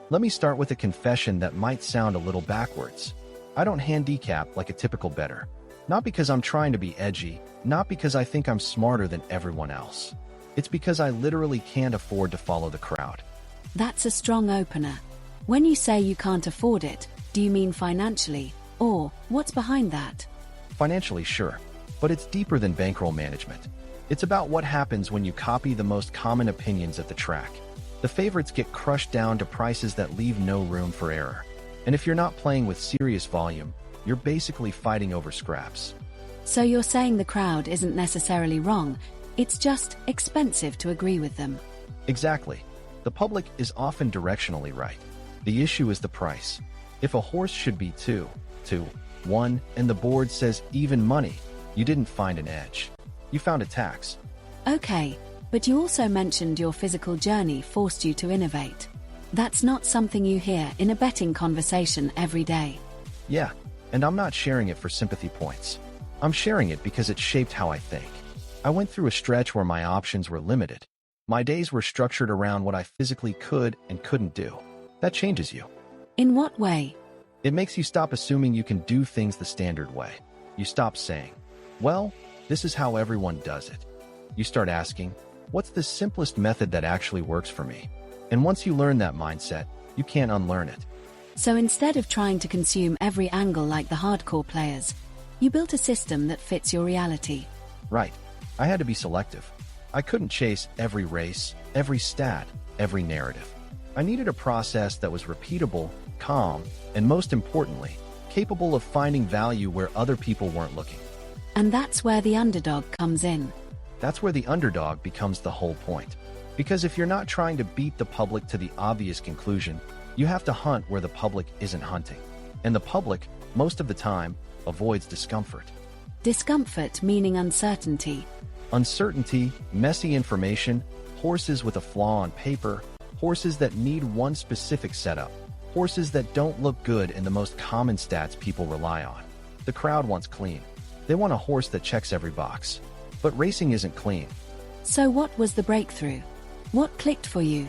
Let me start with a confession that might sound a little backwards. I don't handicap like a typical bettor. Not because I'm trying to be edgy, not because I think I'm smarter than everyone else. It's because I literally can't afford to follow the crowd. That's a strong opener. When you say you can't afford it, do you mean financially? Or, what's behind that? Financially, sure. But it's deeper than bankroll management. It's about what happens when you copy the most common opinions at the track. The favorites get crushed down to prices that leave no room for error. And if you're not playing with serious volume, you're basically fighting over scraps. So you're saying the crowd isn't necessarily wrong, it's just expensive to agree with them. Exactly. The public is often directionally right. The issue is the price. If a horse should be 2 to 1 and the board says even money, you didn't find an edge. You found a tax. Okay, but you also mentioned your physical journey forced you to innovate. That's not something you hear in a betting conversation every day. Yeah, and I'm not sharing it for sympathy points. I'm sharing it because it shaped how I think. I went through a stretch where my options were limited. My days were structured around what I physically could and couldn't do. That changes you. In what way? It makes you stop assuming you can do things the standard way. You stop saying, well, this is how everyone does it. You start asking, what's the simplest method that actually works for me? And once you learn that mindset, you can't unlearn it. So instead of trying to consume every angle like the hardcore players, you built a system that fits your reality. Right. I had to be selective. I couldn't chase every race, every stat, every narrative. I needed a process that was repeatable, calm, and most importantly, capable of finding value where other people weren't looking. And that's where the underdog comes in. That's where the underdog becomes the whole point. Because if you're not trying to beat the public to the obvious conclusion, you have to hunt where the public isn't hunting. And the public, most of the time, avoids discomfort. Discomfort meaning uncertainty. Uncertainty, messy information, horses with a flaw on paper, horses that need one specific setup, horses that don't look good in the most common stats people rely on. The crowd wants clean. They want a horse that checks every box. But racing isn't clean. So what was the breakthrough? What clicked for you?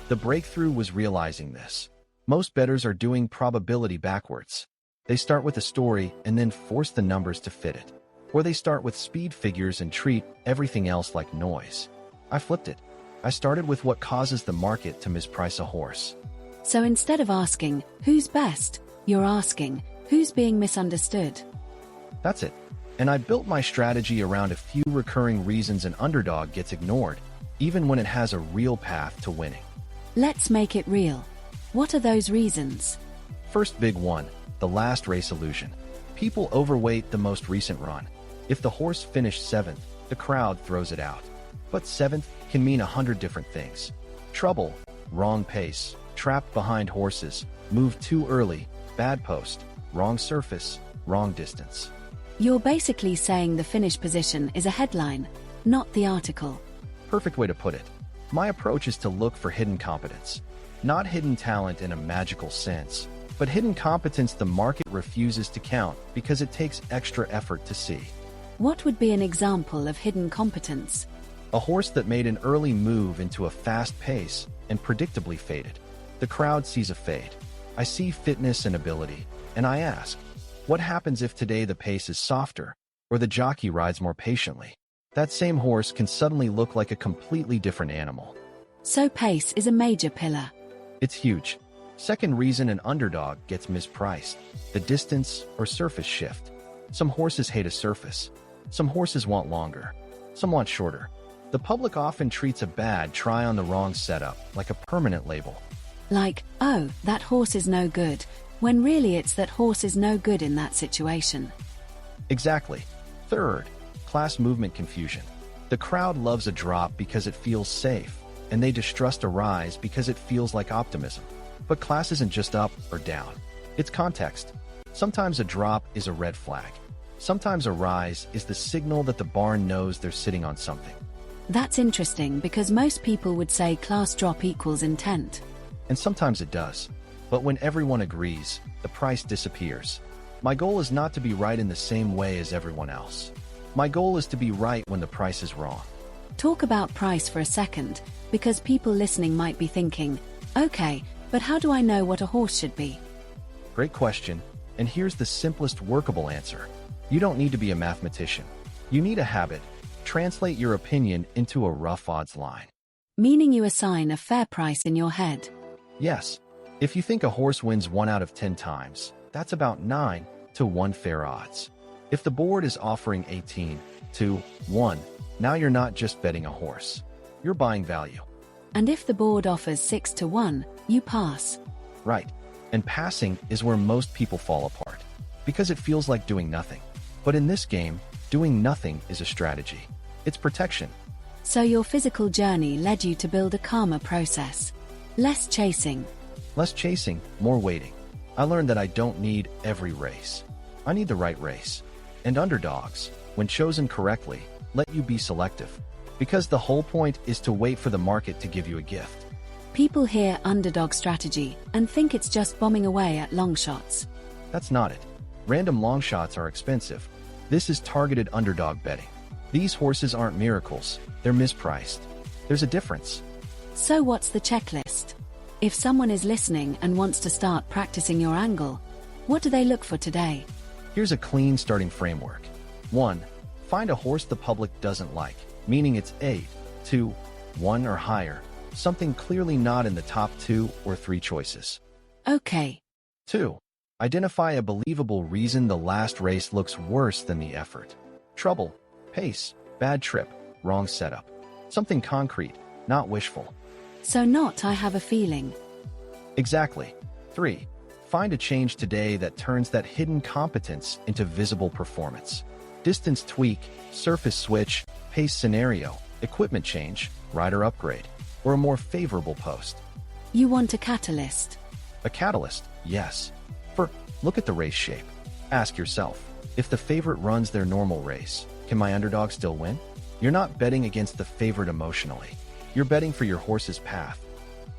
The breakthrough was realizing this. Most bettors are doing probability backwards. They start with a story and then force the numbers to fit it. Or they start with speed figures and treat everything else like noise. I flipped it. I started with what causes the market to misprice a horse. So instead of asking, who's best, you're asking, who's being misunderstood? That's it. And I built my strategy around a few recurring reasons an underdog gets ignored, even when it has a real path to winning. Let's make it real. What are those reasons? First big one, the last race illusion. People overweight the most recent run. If the horse finished 7th, the crowd throws it out. But 7th can mean 100 different things. Trouble, wrong pace, trapped behind horses, moved too early, bad post, wrong surface, wrong distance. You're basically saying the finish position is a headline, not the article. Perfect way to put it. My approach is to look for hidden competence. Not hidden talent in a magical sense, but hidden competence the market refuses to count because it takes extra effort to see. What would be an example of hidden competence? A horse that made an early move into a fast pace and predictably faded. The crowd sees a fade. I see fitness and ability, and I ask, what happens if today the pace is softer, or the jockey rides more patiently? That same horse can suddenly look like a completely different animal. So pace is a major pillar. It's huge. Second reason an underdog gets mispriced, the distance or surface shift. Some horses hate a surface. Some horses want longer. Some want shorter. The public often treats a bad try on the wrong setup like a permanent label. Like, oh, that horse is no good, when really it's that horse is no good in that situation. Exactly. Third, class movement confusion. The crowd loves a drop because it feels safe, and they distrust a rise because it feels like optimism. But class isn't just up or down. It's context. Sometimes a drop is a red flag. Sometimes a rise is the signal that the barn knows they're sitting on something. That's interesting because most people would say class drop equals intent. And sometimes it does. But when everyone agrees, the price disappears. My goal is not to be right in the same way as everyone else. My goal is to be right when the price is wrong. Talk about price for a second, because people listening might be thinking, okay, But how do I know what a horse should be? Great question, and here's the simplest workable answer. You don't need to be a mathematician. You need a habit. Translate your opinion into a rough odds line. Meaning you assign a fair price in your head. Yes, if you think a horse wins 1 out of 10 times, that's about 9 to 1 fair odds. If the board is offering 18 to 1, now you're not just betting a horse. You're buying value. And if the board offers 6 to 1, you pass. Right. And passing is where most people fall apart, because it feels like doing nothing. But in this game, doing nothing is a strategy. It's protection. So your physical journey led you to build a calmer process. Less chasing. Less chasing, more waiting. I learned that I don't need every race. I need the right race. And underdogs, when chosen correctly, let you be selective. Because the whole point is to wait for the market to give you a gift. People hear underdog strategy and think it's just bombing away at long shots. That's not it. Random long shots are expensive. This is targeted underdog betting. These horses aren't miracles. They're mispriced. There's a difference. So what's the checklist? If someone is listening and wants to start practicing your angle, what do they look for today? Here's a clean starting framework. 1. Find a horse the public doesn't like, meaning it's 8, 2, 1 or higher. Something clearly not in the top 2 or 3 choices. Okay. 2. Identify a believable reason the last race looks worse than the effort. Trouble, pace, bad trip, wrong setup. Something concrete, not wishful. So not I have a feeling. Exactly. 3. Find a change today that turns that hidden competence into visible performance. Distance tweak, surface switch, pace scenario, equipment change, rider upgrade, or a more favorable post. You want a catalyst. A catalyst, yes. Look at the race shape. Ask yourself, if the favorite runs their normal race, can my underdog still win? You're not betting against the favorite emotionally. You're betting for your horse's path.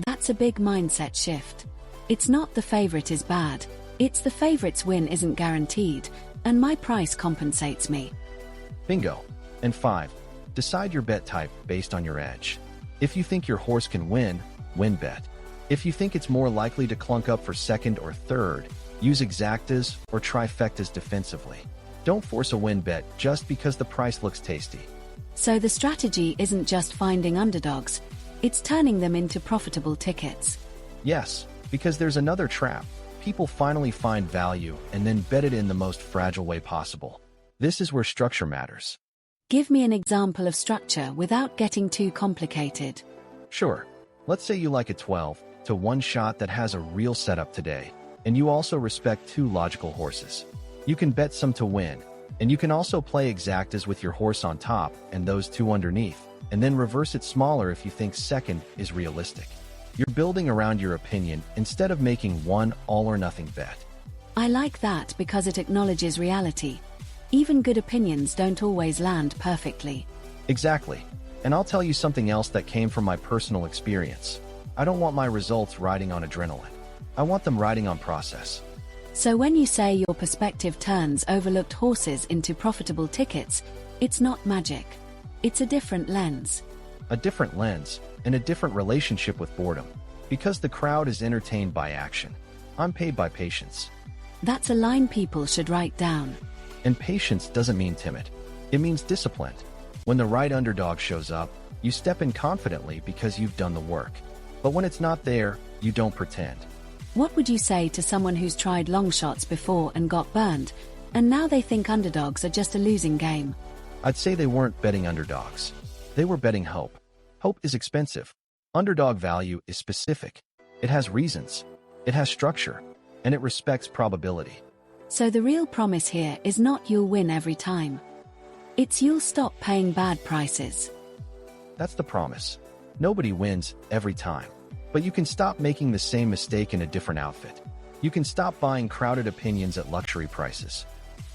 That's a big mindset shift. It's not the favorite is bad, it's the favorite's win isn't guaranteed, and my price compensates me. Bingo. And 5. Decide your bet type based on your edge. If you think your horse can win, win bet. If you think it's more likely to clunk up for second or third, use exactas or trifectas defensively. Don't force a win bet just because the price looks tasty. So the strategy isn't just finding underdogs, it's turning them into profitable tickets. Yes, because there's another trap. People finally find value and then bet it in the most fragile way possible. This is where structure matters. Give me an example of structure without getting too complicated. Sure. Let's say you like a 12 to 1 shot that has a real setup today, and you also respect 2 logical horses. You can bet some to win, and you can also play exactas with your horse on top and those 2 underneath, and then reverse it smaller if you think second is realistic. You're building around your opinion instead of making one all-or-nothing bet. I like that because it acknowledges reality. Even good opinions don't always land perfectly. Exactly. And I'll tell you something else that came from my personal experience. I don't want my results riding on adrenaline. I want them riding on process. So when you say your perspective turns overlooked horses into profitable tickets, it's not magic. It's a different lens. A different lens, and a different relationship with boredom. Because the crowd is entertained by action. I'm paid by patience. That's a line people should write down. And patience doesn't mean timid. It means disciplined. When the right underdog shows up, you step in confidently because you've done the work. But when it's not there, you don't pretend. What would you say to someone who's tried long shots before and got burned, and now they think underdogs are just a losing game? I'd say they weren't betting underdogs. They were betting hope. Hope is expensive. Underdog value is specific. It has reasons. It has structure. And it respects probability. So the real promise here is not you'll win every time. It's you'll stop paying bad prices. That's the promise. Nobody wins every time. But you can stop making the same mistake in a different outfit. You can stop buying crowded opinions at luxury prices.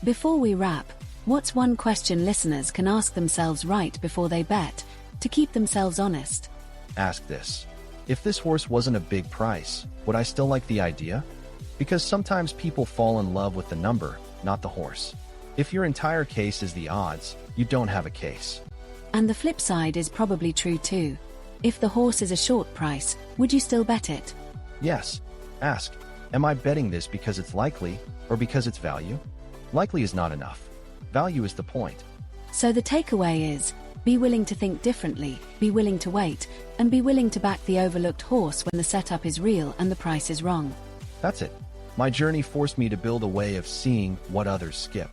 Before we wrap, what's one question listeners can ask themselves right before they bet, to keep themselves honest? Ask this. If this horse wasn't a big price, would I still like the idea? Because sometimes people fall in love with the number, not the horse. If your entire case is the odds, you don't have a case. And the flip side is probably true too. If the horse is a short price, would you still bet it? Yes. Ask, am I betting this because it's likely or because it's value? Likely is not enough. Value is the point. So the takeaway is, be willing to think differently, be willing to wait, and be willing to back the overlooked horse when the setup is real and the price is wrong. That's it. My journey forced me to build a way of seeing what others skip.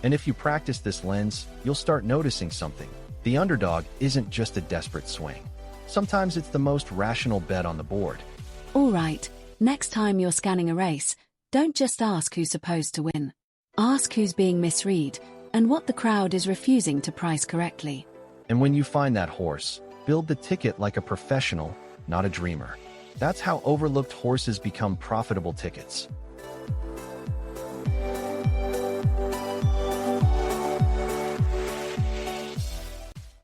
And if you practice this lens, you'll start noticing something. The underdog isn't just a desperate swing. Sometimes it's the most rational bet on the board. All right, next time you're scanning a race, don't just ask who's supposed to win. Ask who's being misread and what the crowd is refusing to price correctly. And when you find that horse, build the ticket like a professional, not a dreamer. That's how overlooked horses become profitable tickets.